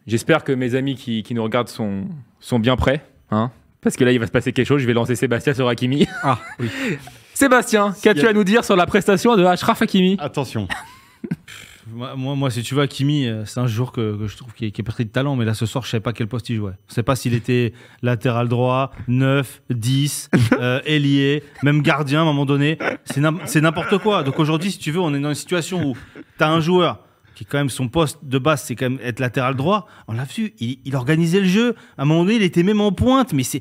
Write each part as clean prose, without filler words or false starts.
J'espère que mes amis qui nous regardent sont bien prêts. Hein, parce que là, il va se passer quelque chose. Je vais lancer Sébastien sur Hakimi. Ah, oui. Sébastien, qu'as-tu à nous dire sur la prestation de Achraf Hakimi? Attention. Moi, si tu veux, Hakimi, c'est un joueur que je trouve qui est porté de talent, mais là, ce soir, je ne savais pas quel poste il jouait. Je ne sais pas s'il était latéral droit, 9, 10, ailier, même gardien à un moment donné. C'est n'importe quoi. Donc aujourd'hui, si tu veux, on est dans une situation où tu as un joueur qui, quand même, son poste de base, c'est quand même être latéral droit. On l'a vu, il organisait le jeu. À un moment donné, il était même en pointe, mais c'est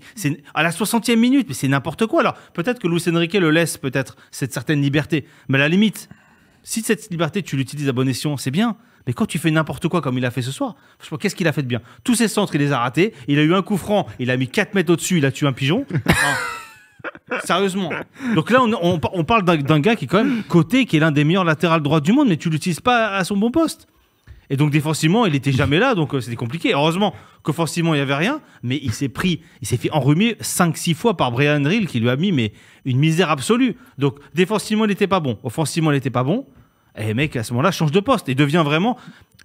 à la 60e minute, mais c'est n'importe quoi. Alors, peut-être que Luis Enrique le laisse, peut-être, cette certaine liberté. Mais à la limite, si cette liberté, tu l'utilises à bon escient, c'est bien. Mais quand tu fais n'importe quoi comme il a fait ce soir, franchement, qu'est-ce qu'il a fait de bien? Tous ses centres, il les a ratés. Il a eu un coup franc, il a mis 4 mètres au-dessus, il a tué un pigeon. Sérieusement. Donc là, on parle d'un gars qui est quand même coté, qui est l'un des meilleurs latérales droits du monde, mais tu l'utilises pas à son bon poste. Et donc défensivement, il était jamais là, donc c'était compliqué. Heureusement qu'offensivement, il n'y avait rien, mais il s'est fait enrhumer 5-6 fois par Brian Ril, qui lui a mis une misère absolue. Donc défensivement, il n'était pas bon. Offensivement, il n'était pas bon. Et mec, à ce moment-là, change de poste et devient vraiment...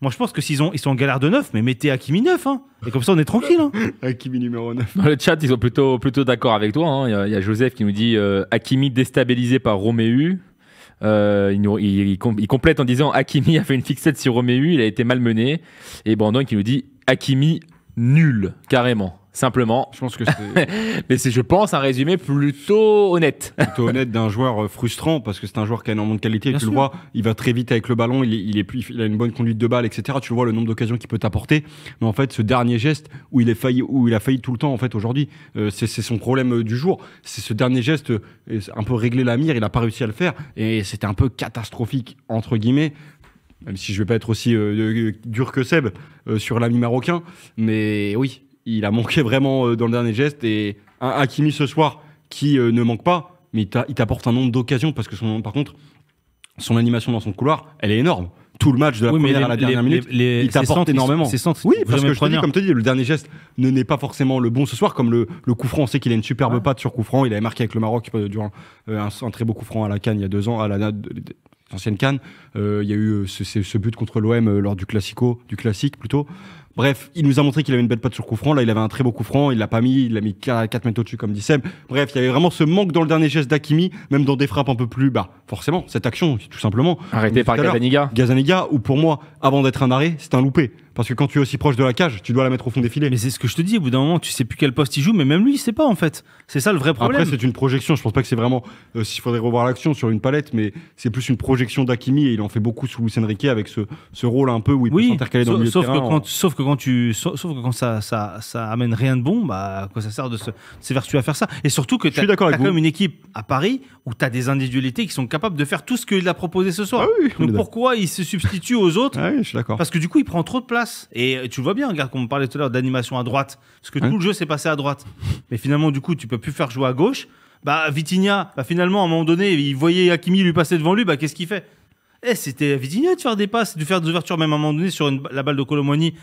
Moi, je pense que ils sont en galère de 9, mais mettez Hakimi 9. Hein. Et comme ça, on est tranquille. Hein. Hakimi numéro 9. Dans le chat, ils sont plutôt d'accord avec toi. Hein. Il y a Joseph qui nous dit Hakimi déstabilisé par Roméu. Il complète en disant Hakimi a fait une fixette sur Roméu, il a été malmené. Et Brandon qui nous dit Hakimi nul, carrément. Simplement. Je pense que c'est. Mais c'est, je pense, un résumé plutôt honnête. Plutôt honnête d'un joueur frustrant, parce que c'est un joueur qui a énormément de qualité. Tu le vois, il va très vite avec le ballon, il a une bonne conduite de balle, etc. Tu le vois, le nombre d'occasions qu'il peut t'apporter. Mais en fait, ce dernier geste où il a failli tout le temps, en fait, aujourd'hui, c'est son problème du jour. C'est ce dernier geste, un peu régler la mire, il n'a pas réussi à le faire. Et c'était un peu catastrophique, entre guillemets. Même si je ne vais pas être aussi dur que Seb sur l'ami marocain. Mais oui. Il a manqué vraiment dans le dernier geste. Et un Hakimi ce soir qui ne manque pas, mais il t'apporte un nombre d'occasions parce que par contre, son animation dans son couloir, elle est énorme. Tout le match de la première à la dernière minute, il t'apporte énormément. Oui, parce que je te dis, comme tu dis, le dernier geste n'est pas forcément le bon ce soir. Comme le coup franc, on sait qu'il a une superbe patte sur coup franc. Il avait marqué avec le Maroc durant un très beau coup franc à la CAN il y a 2 ans, à l'ancienne CAN. Il y a eu ce but contre l'OM lors du classique plutôt. Bref, il nous a montré qu'il avait une belle patte sur coup franc. Là, il avait un très beau coup franc. Il l'a pas mis. Il l'a mis 4 mètres au-dessus, comme dit Seb. Bref, il y avait vraiment ce manque dans le dernier geste d'Hakimi, même dans des frappes un peu plus. Forcément, cette action, tout simplement. Arrêté par Gazaniga. Gazaniga, où pour moi, avant d'être un arrêt, c'est un loupé. Parce que quand tu es aussi proche de la cage, tu dois la mettre au fond des filets. Mais c'est ce que je te dis, au bout d'un moment, tu sais plus quel poste il joue, mais même lui, il sait pas en fait. C'est ça le vrai problème. Après, c'est une projection. Je pense pas que c'est vraiment. S'il faudrait revoir l'action sur une palette, mais c'est plus une projection d'Hakimi et il en fait beaucoup sous Luis Enrique avec ce rôle un peu où il peut s'intercaler dans le milieu de terrain. Sauf que quand ça amène rien de bon, à quoi ça sert de s'évertuer à faire ça? Et surtout que tu as quand même une équipe à Paris où tu as des individualités qui sont capables de faire tout ce qu'il a proposé ce soir. Ah oui, donc pourquoi il se substitue aux autres? Ah oui, je suis d'accord. Parce que du coup, il prend trop de place. Et tu le vois bien, regarde, comme on parlait tout à l'heure d'animation à droite. Parce que tout le jeu s'est passé à droite. Mais finalement, du coup, tu peux plus faire jouer à gauche. Vitinha, finalement, à un moment donné, il voyait Hakimi lui passer devant lui. Qu'est-ce qu'il fait? C'était à Vitinha de faire des passes, de faire des ouvertures, même à un moment donné, sur la balle de Colomoni.